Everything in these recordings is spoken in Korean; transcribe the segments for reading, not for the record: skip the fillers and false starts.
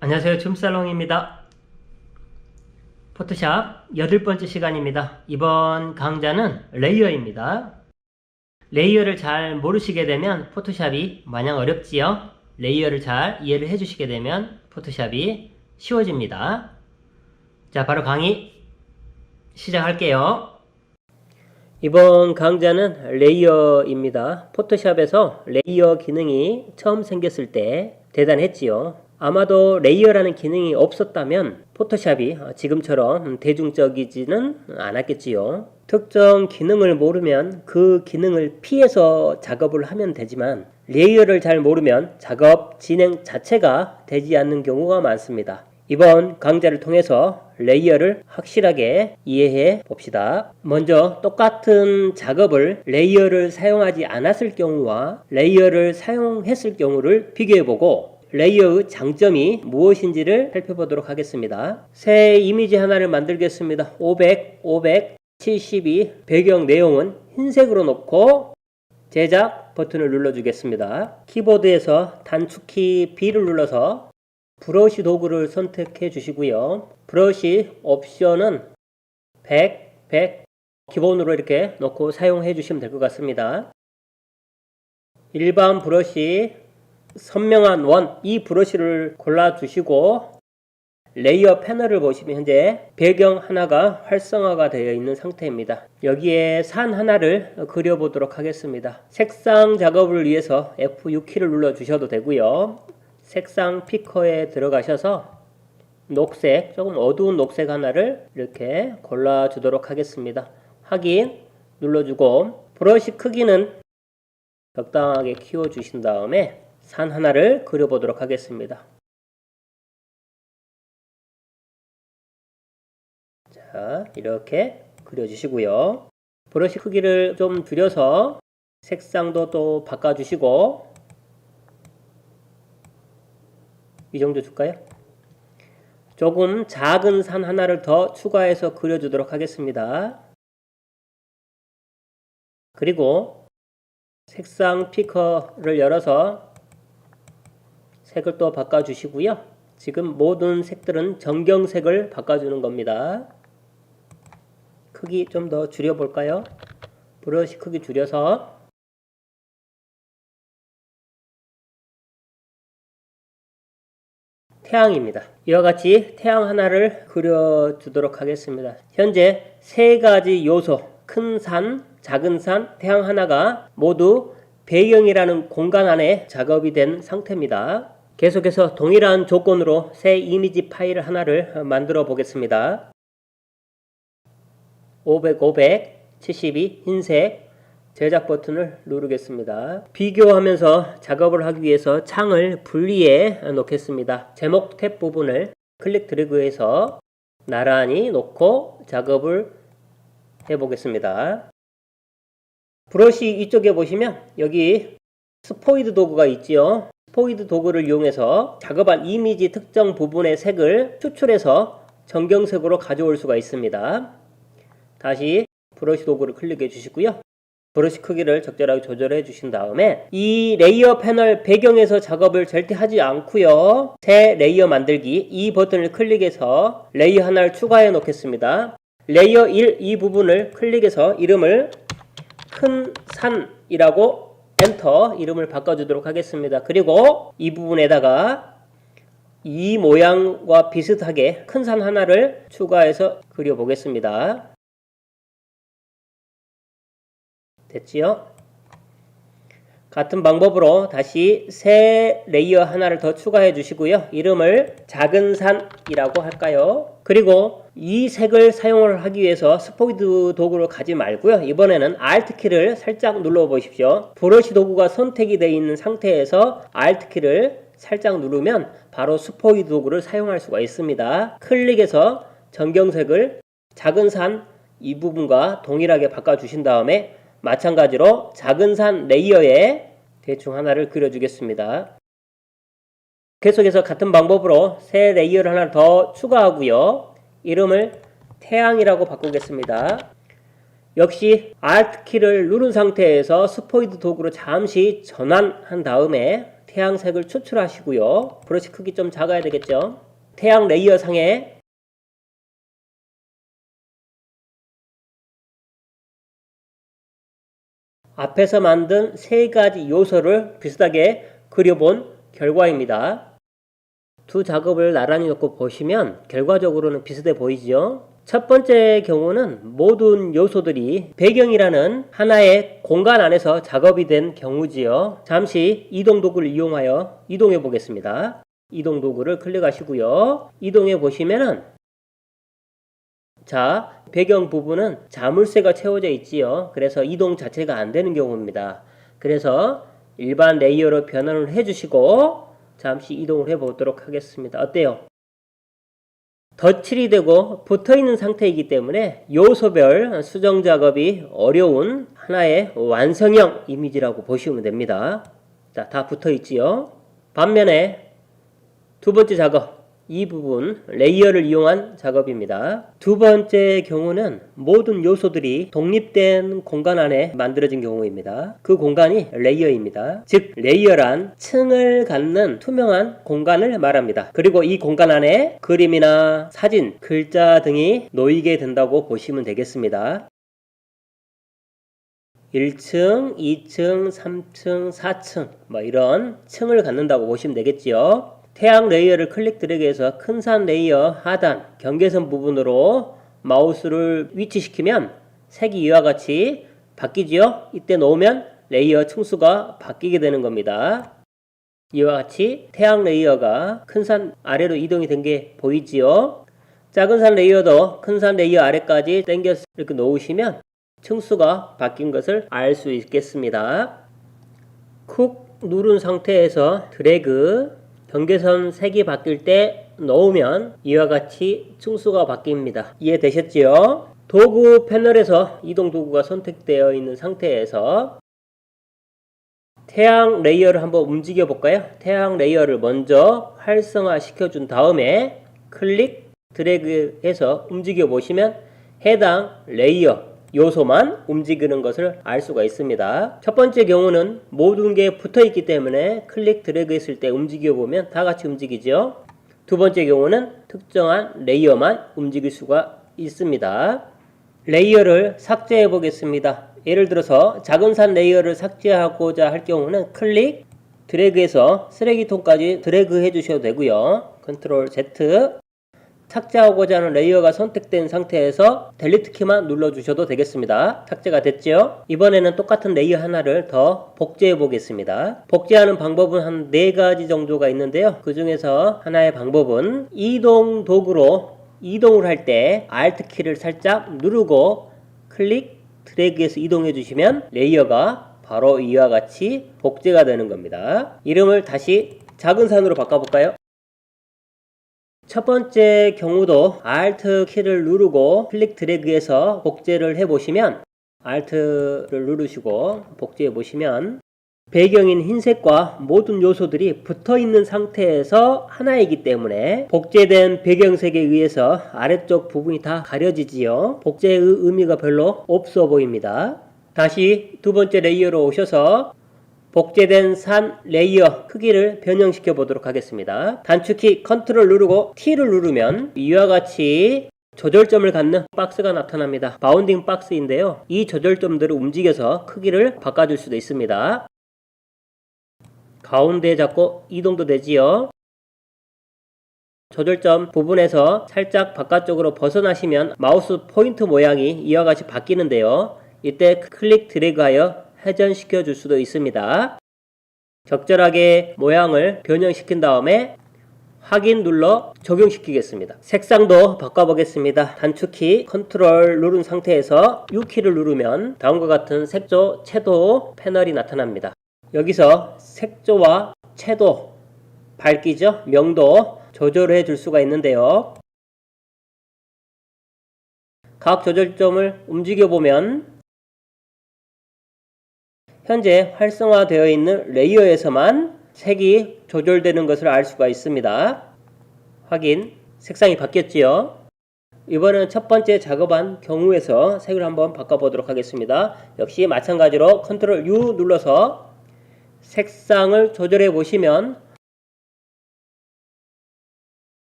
안녕하세요. 줌살롱입니다. 포토샵 8번째 시간입니다. 이번 강좌는 레이어입니다. 레이어를 잘 모르시게 되면 포토샵이 마냥 어렵지요. 레이어를 잘 이해를 해주시게 되면 포토샵이 쉬워집니다. 자, 바로 강의 시작할게요. 이번 강좌는 레이어입니다. 포토샵에서 레이어 기능이 처음 생겼을 때 대단했지요. 아마도 레이어라는 기능이 없었다면 포토샵이 지금처럼 대중적이지는 않았겠지요. 특정 기능을 모르면 그 기능을 피해서 작업을 하면 되지만 레이어를 잘 모르면 작업 진행 자체가 되지 않는 경우가 많습니다. 이번 강좌를 통해서 레이어를 확실하게 이해해 봅시다. 먼저 똑같은 작업을 레이어를 사용하지 않았을 경우와 레이어를 사용했을 경우를 비교해 보고 레이어의 장점이 무엇인지를 살펴보도록 하겠습니다. 새 이미지 하나를 만들겠습니다. 500, 572 배경 내용은 흰색으로 놓고 제작 버튼을 눌러주겠습니다. 키보드에서 단축키 B를 눌러서 브러쉬 도구를 선택해 주시고요. 브러쉬 옵션은 100 기본으로 이렇게 놓고 사용해 주시면 될 것 같습니다. 일반 브러쉬, 선명한 원, 이 브러쉬를 골라 주시고 레이어 패널을 보시면 현재 배경 하나가 활성화가 되어 있는 상태입니다. 여기에 산 하나를 그려보도록 하겠습니다. 색상 작업을 위해서 F6키를 눌러 주셔도 되고요. 색상 피커에 들어가셔서 녹색, 조금 어두운 녹색 하나를 이렇게 골라주도록 하겠습니다. 확인 눌러주고 브러쉬 크기는 적당하게 키워주신 다음에 산 하나를 그려보도록 하겠습니다. 자, 이렇게 그려주시고요. 브러쉬 크기를 좀 줄여서 색상도 또 바꿔주시고 이 정도 줄까요? 조금 작은 산 하나를 더 추가해서 그려주도록 하겠습니다. 그리고 색상 피커를 열어서 색을 또 바꿔주시고요. 지금 모든 색들은 정경색을 바꿔주는 겁니다. 크기 좀 더 줄여볼까요? 브러쉬 크기 줄여서 태양입니다. 이와 같이 태양 하나를 그려주도록 하겠습니다. 현재 세 가지 요소, 큰 산, 작은 산, 태양 하나가 모두 배경이라는 공간 안에 작업이 된 상태입니다. 계속해서 동일한 조건으로 새 이미지 파일 하나를 만들어 보겠습니다. 500, 72 흰색 제작 버튼을 누르겠습니다. 비교하면서 작업을 하기 위해서 창을 분리해 놓겠습니다. 제목 탭 부분을 클릭 드래그해서 나란히 놓고 작업을 해보겠습니다. 브러쉬 이쪽에 보시면 여기 스포이드 도구가 있지요. 스포이드 도구를 이용해서 작업한 이미지 특정 부분의 색을 추출해서 정경색으로 가져올 수가 있습니다. 다시 브러쉬 도구를 클릭해 주시고요. 브러쉬 크기를 적절하게 조절해 주신 다음에 이 레이어 패널 배경에서 작업을 절대 하지 않고요. 새 레이어 만들기 이 버튼을 클릭해서 레이어 하나를 추가해 놓겠습니다. 레이어 1 이 부분을 클릭해서 이름을 큰 산이라고 엔터 이름을 바꿔주도록 하겠습니다. 그리고 이 부분에다가 이 모양과 비슷하게 큰 산 하나를 추가해서 그려보겠습니다. 됐지요? 같은 방법으로 다시 새 레이어 하나를 더 추가해 주시고요. 이름을 작은 산이라고 할까요? 그리고 이 색을 사용을 하기 위해서 스포이드 도구를 가지 말고요. 이번에는 Alt키를 살짝 눌러 보십시오. 브러쉬 도구가 선택이 되어 있는 상태에서 Alt키를 살짝 누르면 바로 스포이드 도구를 사용할 수가 있습니다. 클릭해서 전경색을 작은 산 이 부분과 동일하게 바꿔주신 다음에 마찬가지로 작은 산 레이어에 대충 하나를 그려주겠습니다. 계속해서 같은 방법으로 새 레이어를 하나 더 추가하고요. 이름을 태양이라고 바꾸겠습니다. 역시 Alt 키를 누른 상태에서 스포이드 도구로 잠시 전환한 다음에 태양색을 추출하시고요. 브러쉬 크기 좀 작아야 되겠죠. 태양 레이어 상에 앞에서 만든 세 가지 요소를 비슷하게 그려본 결과입니다. 두 작업을 나란히 놓고 보시면 결과적으로는 비슷해 보이죠? 첫 번째 경우는 모든 요소들이 배경이라는 하나의 공간 안에서 작업이 된 경우지요. 잠시 이동 도구를 이용하여 이동해 보겠습니다. 이동 도구를 클릭하시고요. 이동해 보시면은 자, 배경 부분은 자물쇠가 채워져 있지요. 그래서 이동 자체가 안 되는 경우입니다. 그래서 일반 레이어로 변환을 해주시고 잠시 이동을 해 보도록 하겠습니다. 어때요? 덧칠이 되고 붙어있는 상태이기 때문에 요소별 수정 작업이 어려운 하나의 완성형 이미지라고 보시면 됩니다. 자, 다 붙어있지요. 반면에 두 번째 작업, 이 부분 레이어를 이용한 작업입니다. 두 번째 경우는 모든 요소들이 독립된 공간 안에 만들어진 경우입니다. 그 공간이 레이어입니다. 즉 레이어란 층을 갖는 투명한 공간을 말합니다. 그리고 이 공간 안에 그림이나 사진, 글자 등이 놓이게 된다고 보시면 되겠습니다. 1층, 2층, 3층, 4층 뭐 이런 층을 갖는다고 보시면 되겠지요. 태양 레이어를 클릭 드래그해서 큰 산 레이어 하단 경계선 부분으로 마우스를 위치시키면 색이 이와 같이 바뀌지요. 이때 놓으면 레이어 층수가 바뀌게 되는 겁니다. 이와 같이 태양 레이어가 큰 산 아래로 이동이 된 게 보이지요. 작은 산 레이어도 큰 산 레이어 아래까지 당겨서 이렇게 놓으시면 층수가 바뀐 것을 알 수 있겠습니다. 쿡 누른 상태에서 드래그 경계선 색이 바뀔 때 놓으면 이와 같이 층수가 바뀝니다. 이해되셨지요? 도구 패널에서 이동 도구가 선택되어 있는 상태에서 태양 레이어를 한번 움직여 볼까요? 태양 레이어를 먼저 활성화 시켜준 다음에 클릭 드래그해서 움직여 보시면 해당 레이어 요소만 움직이는 것을 알 수가 있습니다. 첫 번째 경우는 모든 게 붙어 있기 때문에 클릭 드래그 했을 때 움직여 보면 다 같이 움직이죠. 두 번째 경우는 특정한 레이어만 움직일 수가 있습니다. 레이어를 삭제해 보겠습니다. 예를 들어서 작은 산 레이어를 삭제하고자 할 경우는 클릭 드래그해서 쓰레기통까지 드래그 해 주셔도 되고요. 컨트롤 Z 삭제하고자 하는 레이어가 선택된 상태에서 델리트 키만 눌러주셔도 되겠습니다. 삭제가 됐죠? 이번에는 똑같은 레이어 하나를 더 복제해 보겠습니다. 복제하는 방법은 한 4가지 정도가 있는데요. 그 중에서 하나의 방법은 이동 도구로 이동을 할 때 Alt 키를 살짝 누르고 클릭 드래그해서 이동해 주시면 레이어가 바로 이와 같이 복제가 되는 겁니다. 이름을 다시 작은 산으로 바꿔볼까요? 첫 번째 경우도 Alt 키를 누르고 클릭 드래그해서 복제를 해보시면 Alt를 누르시고 복제해 보시면 배경인 흰색과 모든 요소들이 붙어있는 상태에서 하나이기 때문에 복제된 배경색에 의해서 아래쪽 부분이 다 가려지지요. 복제의 의미가 별로 없어 보입니다. 다시 두 번째 레이어로 오셔서 복제된 산 레이어 크기를 변형시켜 보도록 하겠습니다. 단축키 컨트롤 누르고 T를 누르면 이와 같이 조절점을 갖는 박스가 나타납니다. 바운딩 박스인데요. 이 조절점들을 움직여서 크기를 바꿔줄 수도 있습니다. 가운데 잡고 이동도 되지요. 조절점 부분에서 살짝 바깥쪽으로 벗어나시면 마우스 포인트 모양이 이와 같이 바뀌는데요. 이때 클릭 드래그하여 회전시켜 줄 수도 있습니다. 적절하게 모양을 변형시킨 다음에 확인 눌러 적용시키겠습니다. 색상도 바꿔보겠습니다. 단축키 컨트롤 누른 상태에서 U키를 누르면 다음과 같은 색조, 채도 패널이 나타납니다. 여기서 색조와 채도, 밝기죠? 명도 조절해 줄 수가 있는데요. 각 조절점을 움직여 보면 현재 활성화되어 있는 레이어에서만 색이 조절되는 것을 알 수가 있습니다. 확인. 색상이 바뀌었지요. 이번엔 첫 번째 작업한 경우에서 색을 한번 바꿔보도록 하겠습니다. 역시 마찬가지로 컨트롤 U 눌러서 색상을 조절해 보시면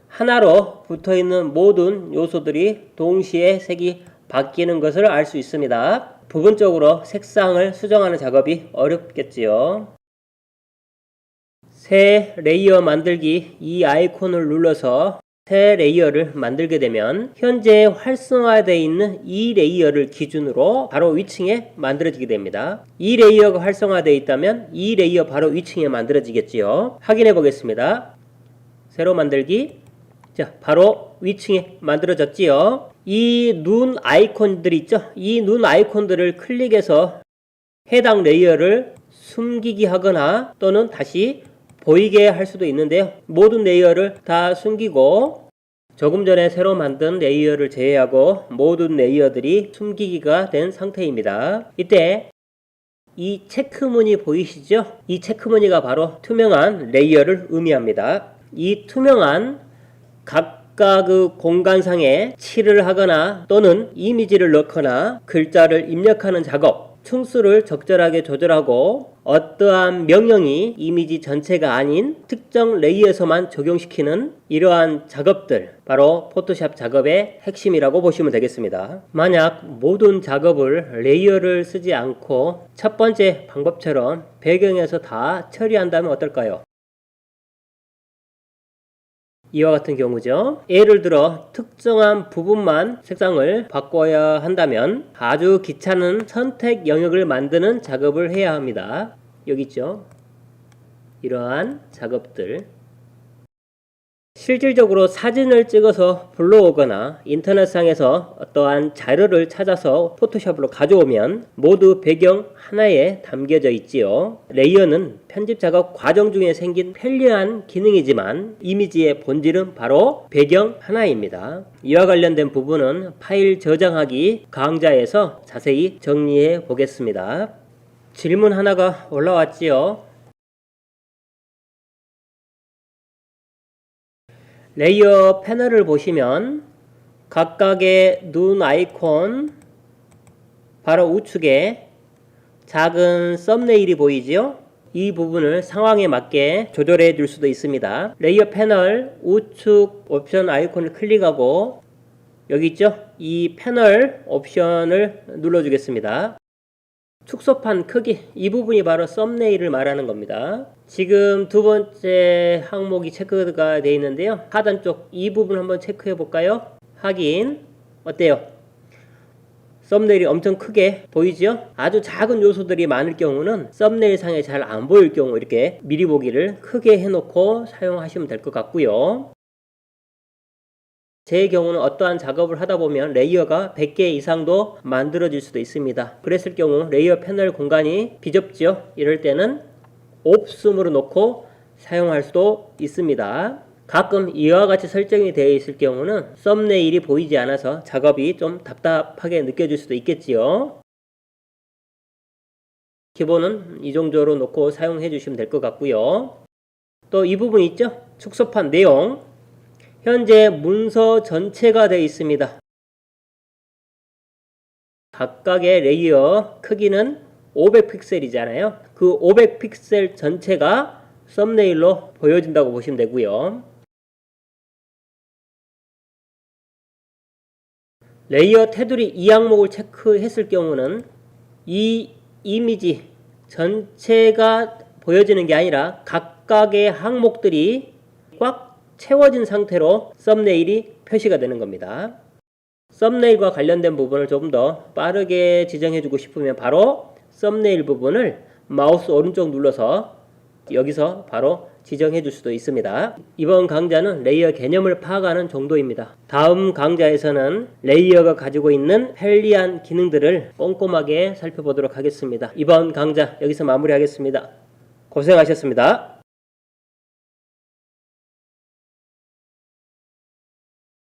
하나로 붙어있는 모든 요소들이 동시에 색이 바뀌는 것을 알 수 있습니다. 부분적으로 색상을 수정하는 작업이 어렵겠지요. 새 레이어 만들기 이 아이콘을 눌러서 새 레이어를 만들게 되면 현재 활성화되어 있는 이 레이어를 기준으로 바로 위층에 만들어지게 됩니다. 이 레이어가 활성화되어 있다면 이 레이어 바로 위층에 만들어지겠지요. 확인해 보겠습니다. 새로 만들기. 자, 바로 위층에 만들어졌지요. 이 눈 아이콘들 있죠? 이 눈 아이콘들을 클릭해서 해당 레이어를 숨기기 하거나 또는 다시 보이게 할 수도 있는데요. 모든 레이어를 다 숨기고 조금 전에 새로 만든 레이어를 제외하고 모든 레이어들이 숨기기가 된 상태입니다. 이때 이 체크무늬 보이시죠? 이 체크무늬가 바로 투명한 레이어를 의미합니다. 이 투명한 각각 그 공간상에 칠을 하거나 또는 이미지를 넣거나 글자를 입력하는 작업, 층수를 적절하게 조절하고 어떠한 명령이 이미지 전체가 아닌 특정 레이어에서만 적용시키는 이러한 작업들, 바로 포토샵 작업의 핵심이라고 보시면 되겠습니다. 만약 모든 작업을 레이어를 쓰지 않고 첫 번째 방법처럼 배경에서 다 처리한다면 어떨까요? 이와 같은 경우죠. 예를 들어 특정한 부분만 색상을 바꿔야 한다면 아주 귀찮은 선택 영역을 만드는 작업을 해야 합니다. 여기 있죠. 이러한 작업들. 실질적으로 사진을 찍어서 불러오거나 인터넷상에서 어떠한 자료를 찾아서 포토샵으로 가져오면 모두 배경 하나에 담겨져 있지요. 레이어는 편집 작업 과정 중에 생긴 편리한 기능이지만 이미지의 본질은 바로 배경 하나입니다. 이와 관련된 부분은 파일 저장하기 강좌에서 자세히 정리해 보겠습니다. 질문 하나가 올라왔지요. 레이어 패널을 보시면 각각의 눈 아이콘 바로 우측에 작은 썸네일이 보이죠? 이 부분을 상황에 맞게 조절해 줄 수도 있습니다. 레이어 패널 우측 옵션 아이콘을 클릭하고 여기 있죠? 이 패널 옵션을 눌러주겠습니다. 축소판 크기, 이 부분이 바로 썸네일을 말하는 겁니다. 지금 두 번째 항목이 체크가 되어 있는데요. 하단 쪽 이 부분 한번 체크해 볼까요? 확인. 어때요? 썸네일이 엄청 크게 보이죠? 아주 작은 요소들이 많을 경우는 썸네일 상에 잘 안 보일 경우 이렇게 미리 보기를 크게 해놓고 사용하시면 될 것 같고요. 제 경우는 어떠한 작업을 하다 보면 레이어가 100개 이상도 만들어질 수도 있습니다. 그랬을 경우 레이어 패널 공간이 비좁죠? 이럴 때는 옵션으로 놓고 사용할 수도 있습니다. 가끔 이와 같이 설정이 되어 있을 경우는 썸네일이 보이지 않아서 작업이 좀 답답하게 느껴질 수도 있겠지요. 기본은 이 정도로 놓고 사용해 주시면 될 것 같고요. 또 이 부분 있죠? 축소판 내용. 현재 문서 전체가 되어 있습니다. 각각의 레이어 크기는 500픽셀이잖아요. 그 500픽셀 전체가 썸네일로 보여진다고 보시면 되고요. 레이어 테두리 이 항목을 체크했을 경우는 이 이미지 전체가 보여지는 게 아니라 각각의 항목들이 꽉 채워진 상태로 썸네일이 표시가 되는 겁니다. 썸네일과 관련된 부분을 조금 더 빠르게 지정해주고 싶으면 바로 썸네일 부분을 마우스 오른쪽 눌러서 여기서 바로 지정해 줄 수도 있습니다. 이번 강좌는 레이어 개념을 파악하는 정도입니다. 다음 강좌에서는 레이어가 가지고 있는 편리한 기능들을 꼼꼼하게 살펴보도록 하겠습니다. 이번 강좌 여기서 마무리하겠습니다. 고생하셨습니다.